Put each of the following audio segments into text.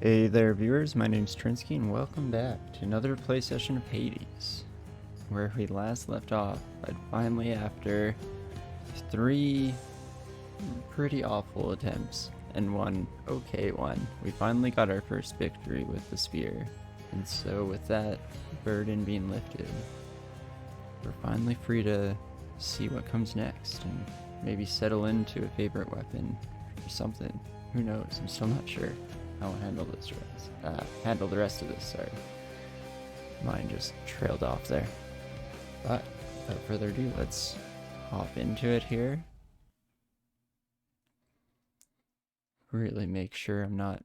Hey there, viewers. My name's Torinski, and welcome back to another play session of Hades. Where we last left off, but finally, after 3 pretty awful attempts and 1 okay one, we finally got our first victory with the spear. And so, with that burden being lifted, we're finally free to see what comes next and maybe settle into a favorite weapon or something. Who knows? I'm still not sure. I'll handle the rest of this, sorry. Mine just trailed off there. But, without further ado, let's hop into it here. Really make sure I'm not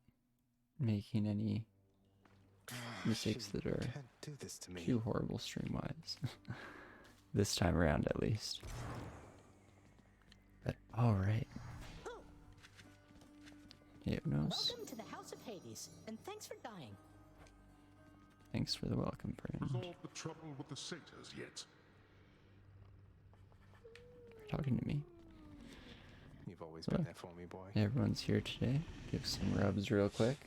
making any mistakes that are too horrible stream-wise. This time around, at least. But, alright. Hypnos. Welcome to the House of Hades, and thanks for dying. Thanks for the welcome, friend. Resolve the trouble with the satyrs yet? You're talking to me. You've always been there for me, boy. Everyone's here today. Give some rubs real quick.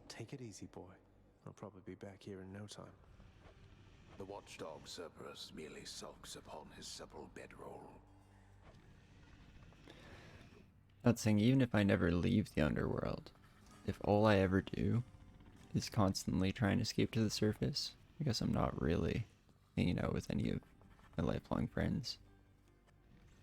Take it easy, boy. I'll probably be back here in no time. The watchdog Cerberus merely sulks upon his supple bedroll. Not saying even if I never leave the underworld, if all I ever do is constantly try and escape to the surface, I guess I'm not really hanging out with any of my lifelong friends.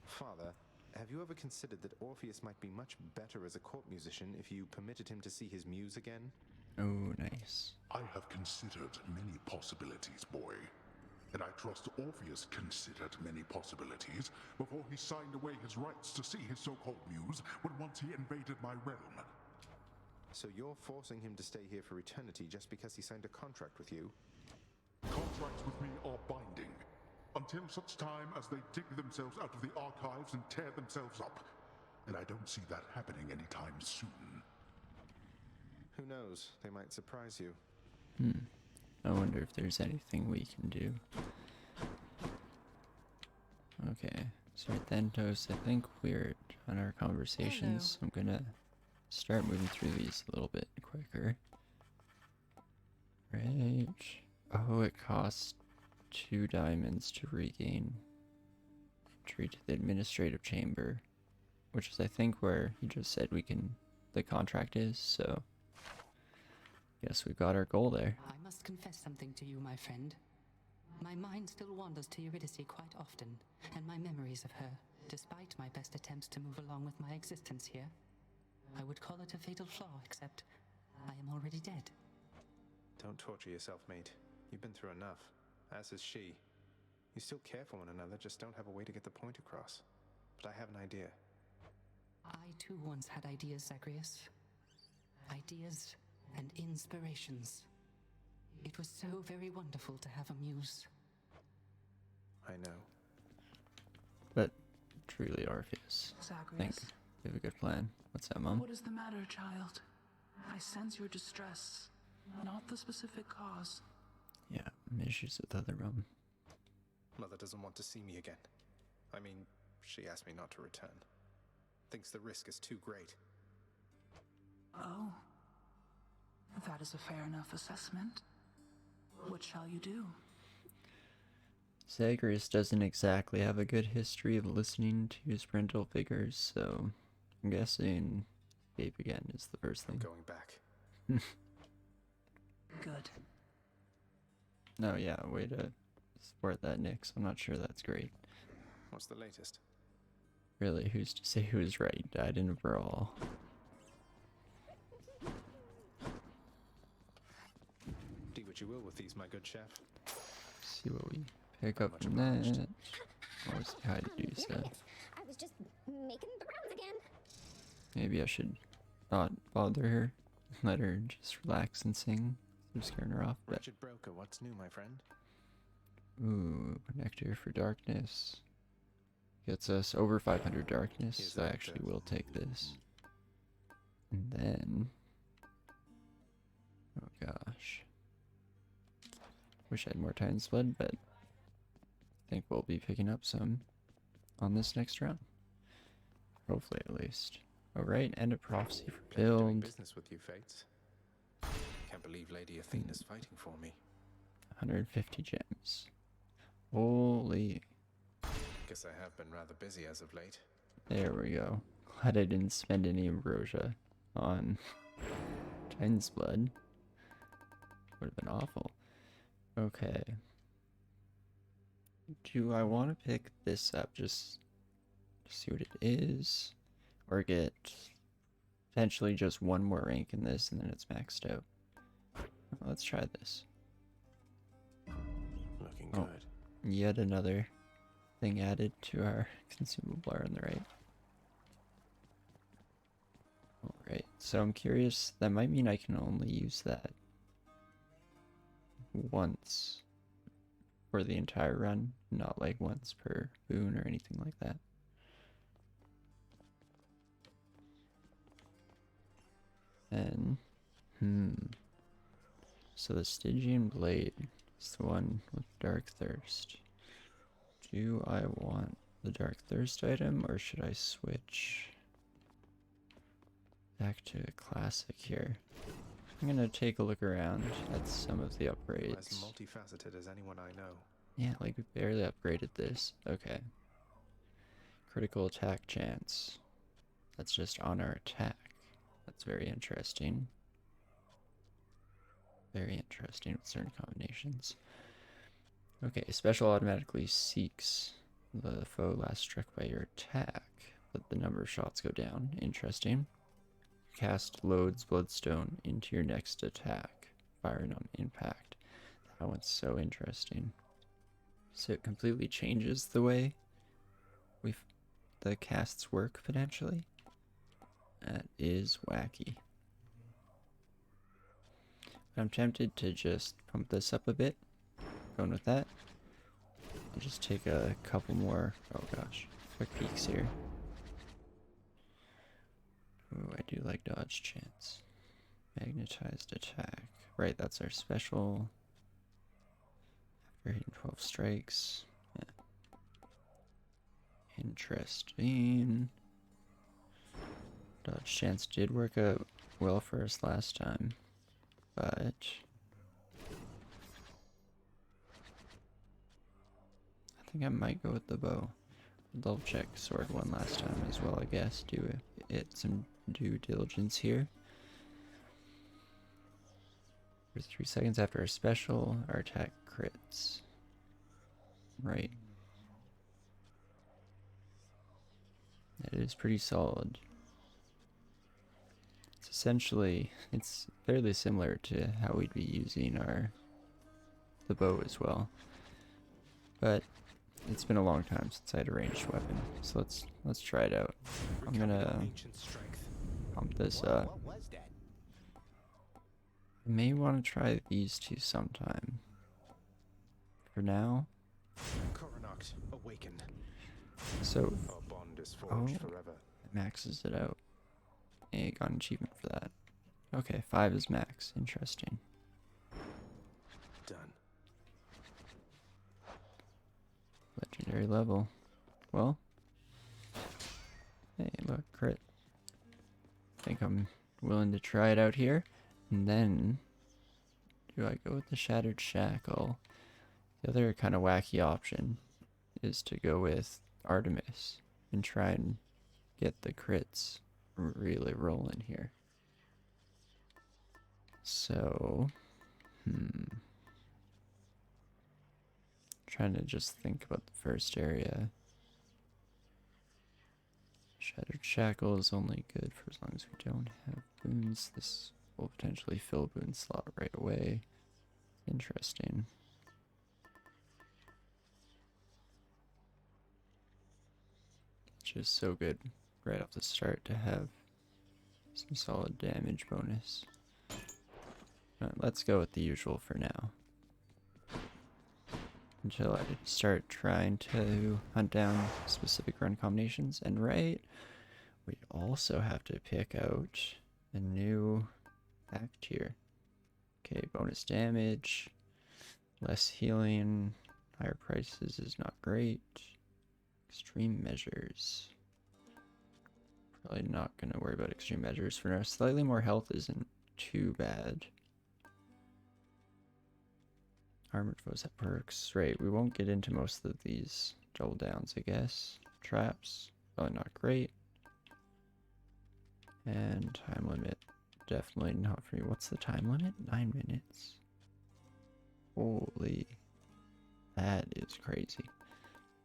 Father, have you ever considered that Orpheus might be much better as a court musician if you permitted him to see his muse again? Oh, nice. I have considered many possibilities, boy. And I trust Orpheus considered many possibilities before he signed away his rights to see his so-called muse when once he invaded my realm. So you're forcing him to stay here for eternity just because he signed a contract with you? Contracts with me are binding, until such time as they dig themselves out of the archives and tear themselves up. And I don't see that happening anytime soon. Who knows? They might surprise you. I wonder if there's anything we can do. Okay, so Thentos, I think we're on our conversations. I'm gonna start moving through these a little bit quicker. Right. Oh, it costs 2 diamonds to regain entry to the administrative chamber, which is I think where he just said the contract is, so guess we've got our goal there. I must confess something to you, my friend. My mind still wanders to Eurydice quite often, and my memories of her, despite my best attempts to move along with my existence here. I would call it a fatal flaw, except I am already dead. Don't torture yourself, mate. You've been through enough, as is she. You still care for one another, just don't have a way to get the point across. But I have an idea. I too once had ideas, Zagreus. Ideas and inspirations. It was so very wonderful to have a muse. I know. But truly, Orpheus, I think Zagreus, we have a good plan. What's that, Mom? what is the matter, child? I sense your distress, not the specific cause. Yeah, issues with other Mom. Mother doesn't want to see me again. I mean, she asked me not to return. Thinks the risk is too great. Oh, that is a fair enough assessment. What shall you do? Zagreus doesn't exactly have a good history of listening to his parental figures, so I'm guessing escape again is the first I'm thing. going back. Good. No, yeah, way to support that, Nix. I'm not sure that's great. What's the latest? Really, who's to say who's right? Died in a brawl. Do what you will with these, my good chef. See what we pick up Much from obliged. that. Always how to do stuff. I was just making the rounds again. Maybe I should not bother her. Let her just relax and sing. I'm scaring her off. But Wretched broker, what's new, my friend? ooh, nectar for darkness. Gets us over 500 darkness, Is so I that actually the- will take this. And then... oh gosh. Wish I had more time split, but think we'll be picking up some on this next round. Hopefully, at least. Alright, end of prophecy for Pleasure doing build. business with you, Fates. Can't believe Lady Athena's fighting for me. 150 gems. Holy. Guess I have been rather busy as of late. There we go. Glad I didn't spend any ambrosia on Titan's Blood. Would have been awful. Okay. Do I want to pick this up just to see what it is? Or get potentially just one more rank in this and then it's maxed out? Let's try this. Looking Oh. good. Yet another thing added to our consumable bar on the right. Alright, so I'm curious, that might mean I can only use that once for the entire run, not like once per boon or anything like that. And, so the Stygian Blade is the one with Dark Thirst. Do I want the Dark Thirst item, or should I switch back to Classic here? I'm gonna take a look around at some of the As upgrades. multifaceted as anyone I know. Yeah, like we barely upgraded this. Okay. Critical attack chance. That's just on our attack. That's very interesting. Very interesting with certain combinations. Okay, special automatically seeks the foe last struck by your attack, but the number of shots go down. Interesting. Cast loads Bloodstone into your next attack, firing on impact. That one's so interesting. So it completely changes the way the casts work, potentially. That is wacky. But I'm tempted to just pump this up a bit. Going with that. I'll just take a couple more, oh gosh, quick peeks here. Ooh, I do like dodge chance. Magnetized attack. Right, that's our special. After hitting 12 strikes. Yeah. Interesting. Dodge chance did work out well for us last time, but I think I might go with the bow. Double check sword one last time as well, I guess. Do it some due diligence here. For 3 seconds after a special, our attack crits. Right. It is pretty solid. It's essentially, it's fairly similar to how we'd be using the bow as well. But it's been a long time since I had a ranged weapon, so let's try it out. I'm gonna pump this up. I may want to try these two sometime. For now. Awaken. So, Our bond is forged forever. it maxes it out. Hey, got an achievement for that. Okay, 5 is max. Interesting. Done. Legendary level. Well. Hey, look, crit. I think I'm willing to try it out here. And then, do I go with the Shattered Shackle? The other kind of wacky option is to go with Artemis and try and get the crits really rolling here. So, trying to just think about the first area. Shattered Shackle is only good for as long as we don't have boons. This will potentially fill a boon slot right away. Interesting. It's just so good right off the start to have some solid damage bonus. Let's go with the usual for now. Until I start trying to hunt down specific run combinations. And right, we also have to pick out a new pact here. Okay, bonus damage, less healing, Higher prices is not great. Extreme measures. Probably not going to worry about extreme measures for now. Slightly more health isn't too bad. Armored foes have perks. Right, we won't get into most of these double downs, I guess. Traps, probably not great. And time limit, definitely not for you. What's the time limit? 9 minutes. Holy, that is crazy.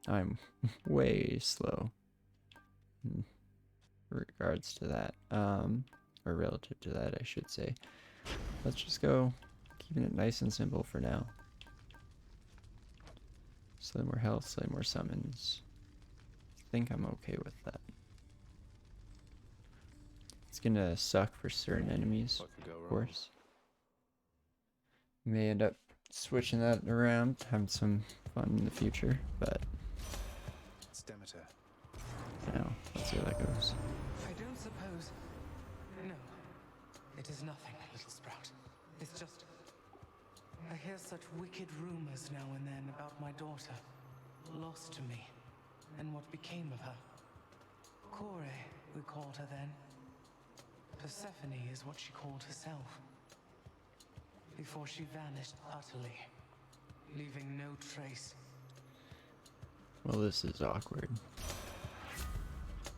I'm way slow in regards to that, or relative to that, I should say. Let's just go, keeping it nice and simple for now. Slightly more health, slightly more summons. I think I'm okay with that. It's gonna suck for certain enemies, of course. May end up switching that around, having some fun in the future, but It's Demeter. now, let's see how that goes. I don't suppose. No. It is nothing, little sprout. It's just. I hear such wicked rumors now and then about my daughter. Lost to me. And what became of her. Kore, we called her then. Persephone is what she called herself. Before she vanished utterly, leaving no trace. Well, this is awkward.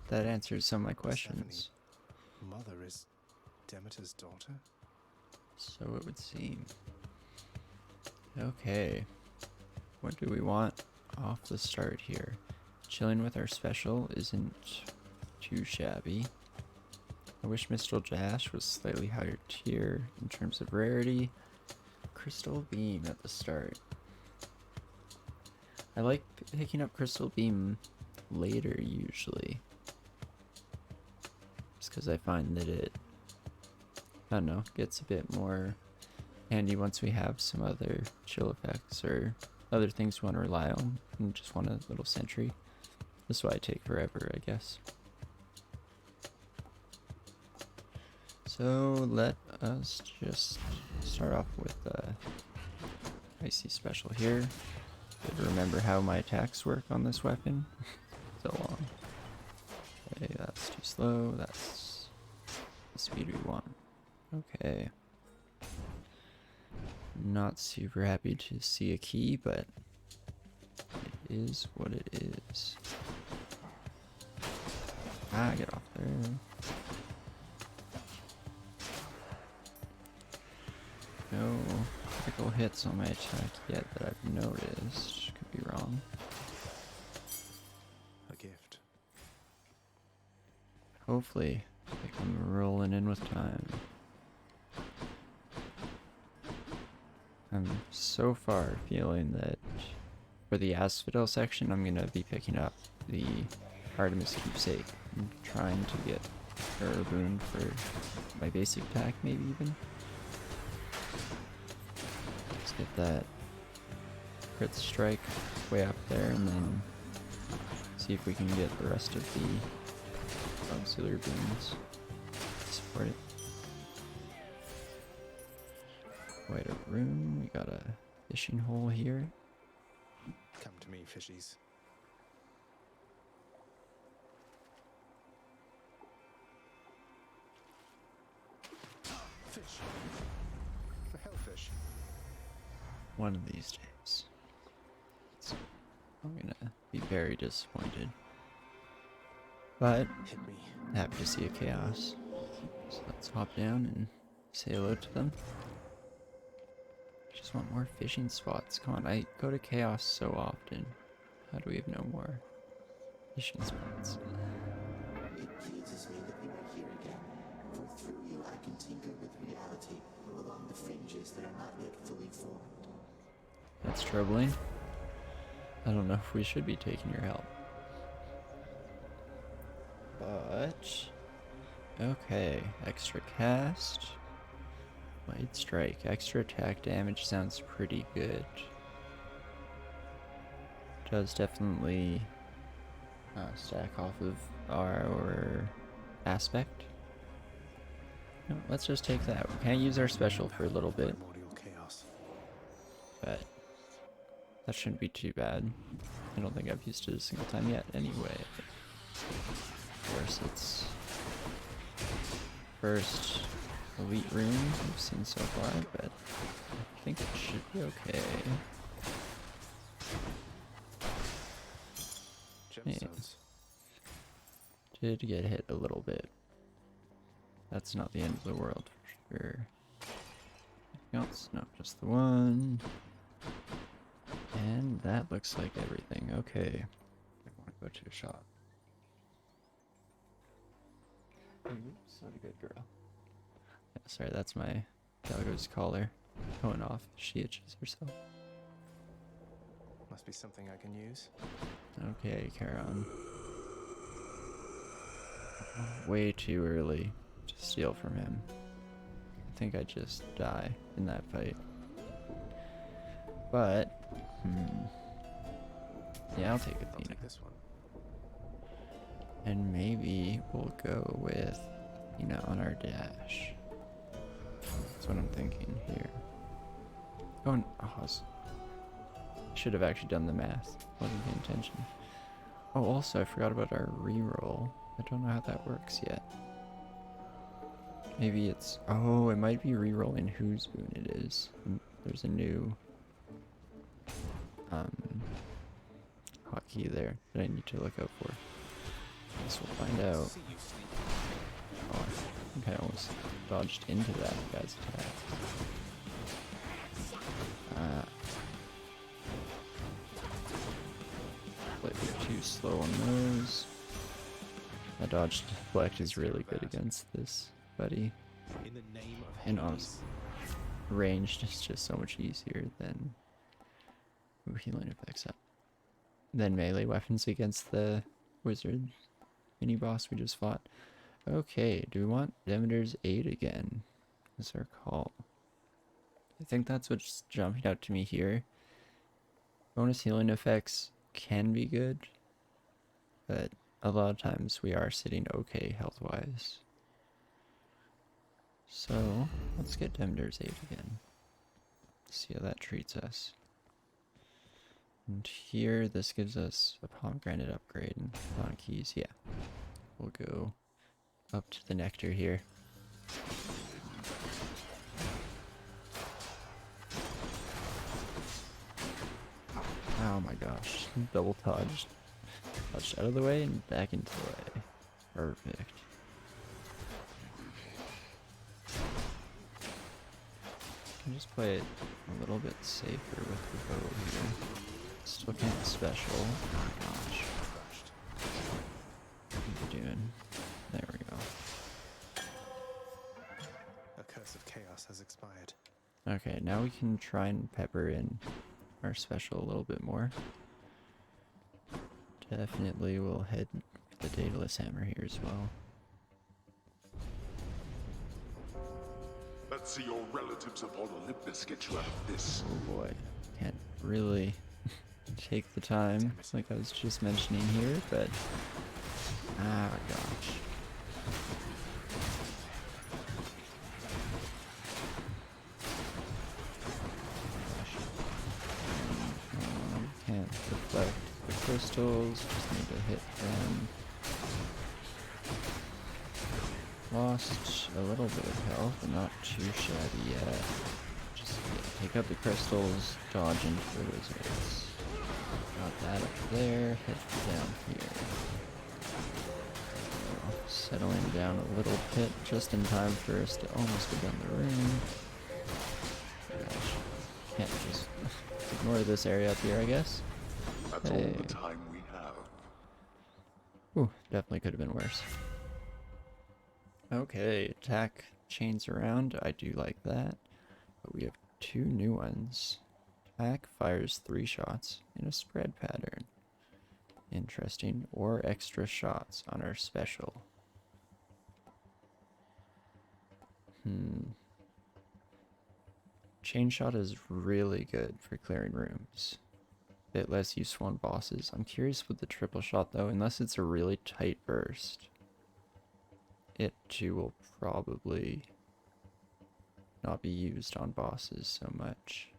That answers some of my questions. Mother is Demeter's daughter? So it would seem. Okay. What do we want off the start here? Chilling with our special isn't too shabby. I wish Mistral Dash was slightly higher tier in terms of rarity. Crystal Beam at the start. I like picking up Crystal Beam later usually. Just because I find that it, I don't know, gets a bit more handy once we have some other chill effects or other things we want to rely on and just want a little sentry. This is why I take forever, I guess. So let us just start off with Icy Special here. Good to remember how my attacks work on this weapon. So long. Okay, that's too slow. That's the speed we want. Okay. Not super happy to see a key, but it is what it is. Ah, get off there. No critical hits on my attack yet that I've noticed. Could be wrong. A gift. Hopefully, they come rolling in with time. I'm so far feeling that for the Asphodel section, I'm gonna be picking up the Artemis Keepsake. I'm trying to get her boon for my basic attack, maybe even. Let's get that crit strike way up there, and then see if we can get the rest of the auxiliary boons to support it. Quite a room. We got a fishing hole here. Come to me, fishies. Fish. The hellfish. One of these days. I'm gonna be very disappointed. But Hit me. happy to see a chaos. So let's hop down and say hello to them. Just want more fishing spots. Come on, I go to chaos so often. How do we have no more fishing spots? It pleases me that you are here again, for through you I can tinker with reality along the fringes that are not yet fully formed. That's troubling. I don't know if we should be taking your help. But okay, extra cast. Blade strike. Extra attack damage sounds pretty good. Does definitely stack off of our aspect. No, let's just take that. We can't use our special for a little bit, Primordial chaos. but That shouldn't be too bad. I don't think I've used it a single time yet anyway. Of course, it's first elite room we've seen so far, but I think it should be okay. Gemstones. Did get hit a little bit. That's not the end of the world for sure. Anything else? No, just the one. And that looks like everything. Okay. I want to go to a shop. Oops, not a good girl. Yeah, sorry, that's my doggo's collar going off. She itches herself. Must be something I can use. Okay, Charon. Way too early to steal from him. I think I just die in that fight. But, yeah, I'll take Athena. I'll take this one. And maybe we'll go with, on our dash. That's what I'm thinking here. Oh, should have actually done the math. Wasn't paying attention. Oh, also, I forgot about our reroll. I don't know how that works yet. Maybe it's... Oh, it might be rerolling whose boon it is. There's a new hotkey there that I need to look out for. Guess we'll find out. Oh, I think I almost dodged into that guy's attack. But we're too slow on those. That dodge deflect is really good against this buddy. And honestly, ranged is just so much easier than healing effects up. Then melee weapons against the wizard mini boss we just fought. Okay, do we want Demeter's Aid again? That's our call. I think that's what's jumping out to me here. Bonus healing effects can be good, but a lot of times we are sitting okay health-wise. So, let's get Demeter's Aid again. See how that treats us. And here, this gives us a pomegranate upgrade and on keys. Yeah, we'll go up to the nectar here. Oh my gosh, double dodged. Dodged out of the way and back into the way. Perfect. Can just play it a little bit safer with the bow here. Still can't special. Oh my gosh. What are you doing? There we go. A curse of chaos has expired. Okay, now we can try and pepper in our special a little bit more. Definitely we'll head for the Daedalus Hammer here as well. Let's see your relatives upon Olympus get you out of this. Oh boy, can't really take the time like I was just mentioning here, but ah gosh. Can't deflect the crystals, just need to hit them. Lost a little bit of health, but not too shabby yet. Just take out the crystals, dodge into the wizards. Got that up there, head down here. So, settling down a little bit, just in time for us to almost get done the room. Gosh, can't just ignore this area up here, I guess. That's all the time we have. Ooh, definitely could have been worse. Okay, attack chains around. I do like that. But we have two new ones. Attack fires 3 shots in a spread pattern. Interesting. Or extra shots on our special. Chain shot is really good for clearing rooms. Bit less useful on bosses. I'm curious with the triple shot though, unless it's a really tight burst. It too will probably not be used on bosses so much.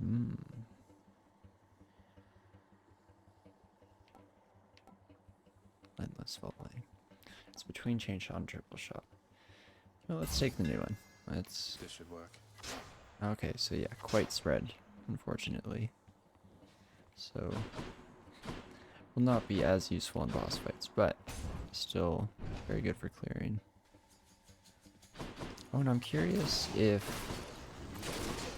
Hmm. Endless volley. It's between chainshot and triple shot. Well, let's take the new one. Let's. This should work. Okay, so yeah, quite spread, unfortunately. So, will not be as useful in boss fights, but still very good for clearing. Oh, and I'm curious if,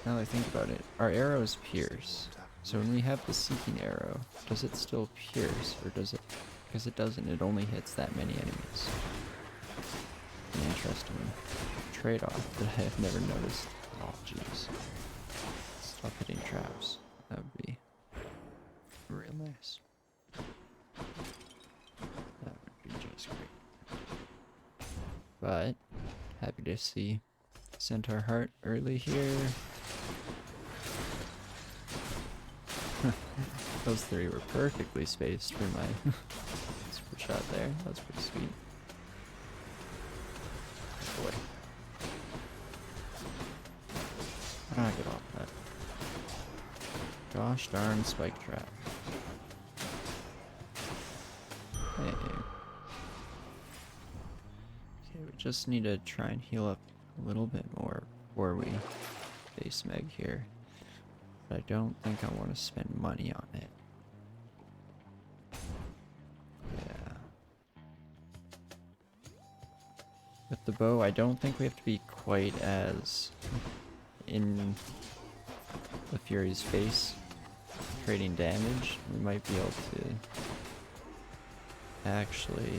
now that I think about it, our arrows pierce. So when we have the seeking arrow, does it still pierce, or does it, because it doesn't, it only hits that many enemies. An interesting trade-off that I have never noticed. Oh, jeez. Stop hitting traps. That would be real nice. That would be just great. But, happy to see Centaur Heart early here. Those three were perfectly spaced for my super shot there. That was pretty sweet. Boy. How do I get off that? Gosh darn spike trap. Hey. Okay, we just need to try and heal up a little bit more before we face Meg here. But I don't think I want to spend money on it. Yeah. With the bow, I don't think we have to be quite as in the Fury's face, trading damage. We might be able to actually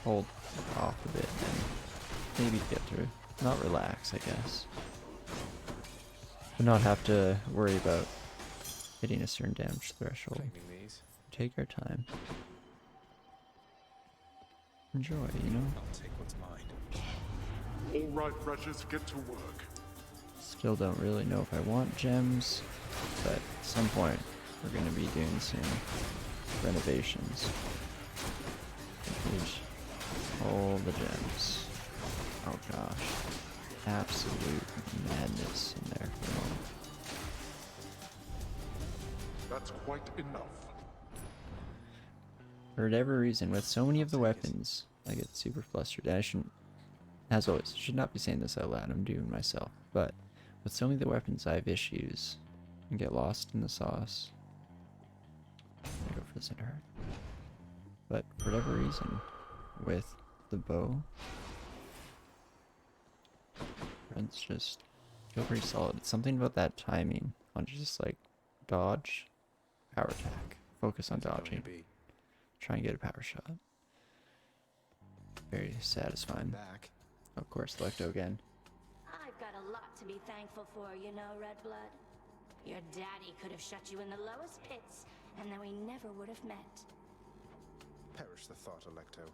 hold off a bit and maybe get through. Not relax, I guess. But not have to worry about hitting a certain damage threshold. Take our time. Enjoy, you know? I'll take what's mine. All right, Precious, get to work. Still don't really know if I want gems, but at some point we're going to be doing some renovations. Engage all the gems. Oh gosh. Absolute madness in there for a moment. That's quite enough. For whatever reason, with so many of the weapons, I get super flustered. I shouldn't, as always, should not be saying this out loud. I'm doing myself. But with so many of the weapons, I have issues and get lost in the sauce. I'm gonna go for the center heart. But for whatever reason, with the bow, it's just feel pretty solid. It's something about that timing on just like dodge, power attack, focus on dodging, try and get a power shot. Very satisfying. Of course, Lecto again. I've got a lot to be thankful for, you know, Redblood. Your daddy could have shut you in the lowest pits, and then we never would have met. Perish the thought, Electo.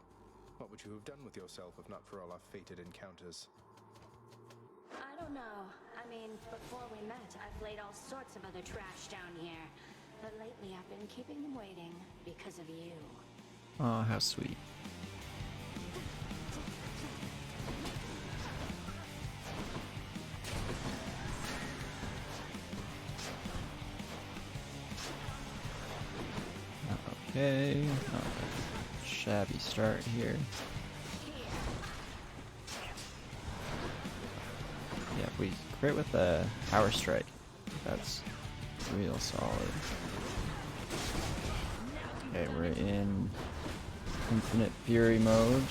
What would you have done with yourself if not for all our fated encounters? I don't know. I mean, before we met, I've laid all sorts of other trash down here. But lately I've been keeping them waiting because of you. Oh, how sweet. Okay. Shabby start here. Yeah, we crit with a power strike. That's real solid. Okay, we're in infinite fury mode.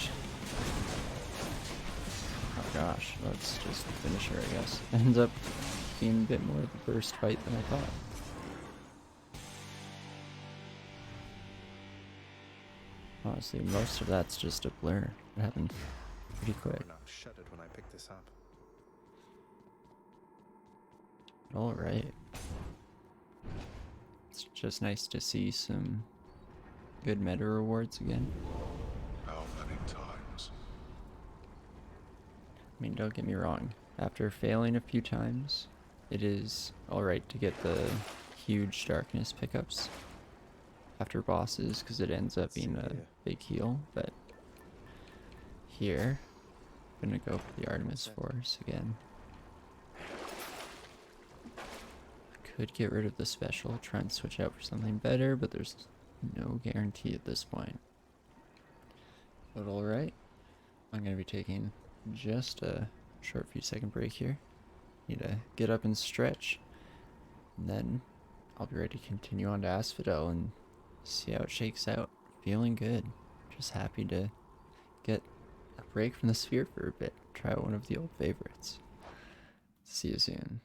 Oh gosh, let's just finish her, I guess. Ends up being a bit more of a burst fight than I thought. Honestly, most of that's just a blur. It happened pretty quick. I shuddered when I picked this up. Alright. It's just nice to see some good meta rewards again. How many times? I mean, don't get me wrong. After failing a few times, it is alright to get the huge darkness pickups after bosses, because it ends up being a big heal. But here, I'm gonna go for the Artemis Force again. could get rid of the special, try and switch out for something better, but there's no guarantee at this point. But alright, I'm going to be taking just a short few second break here. Need to get up and stretch, and then I'll be ready to continue on to Asphodel and see how it shakes out. Feeling good. Just happy to get a break from the sphere for a bit. Try one of the old favorites. See you soon.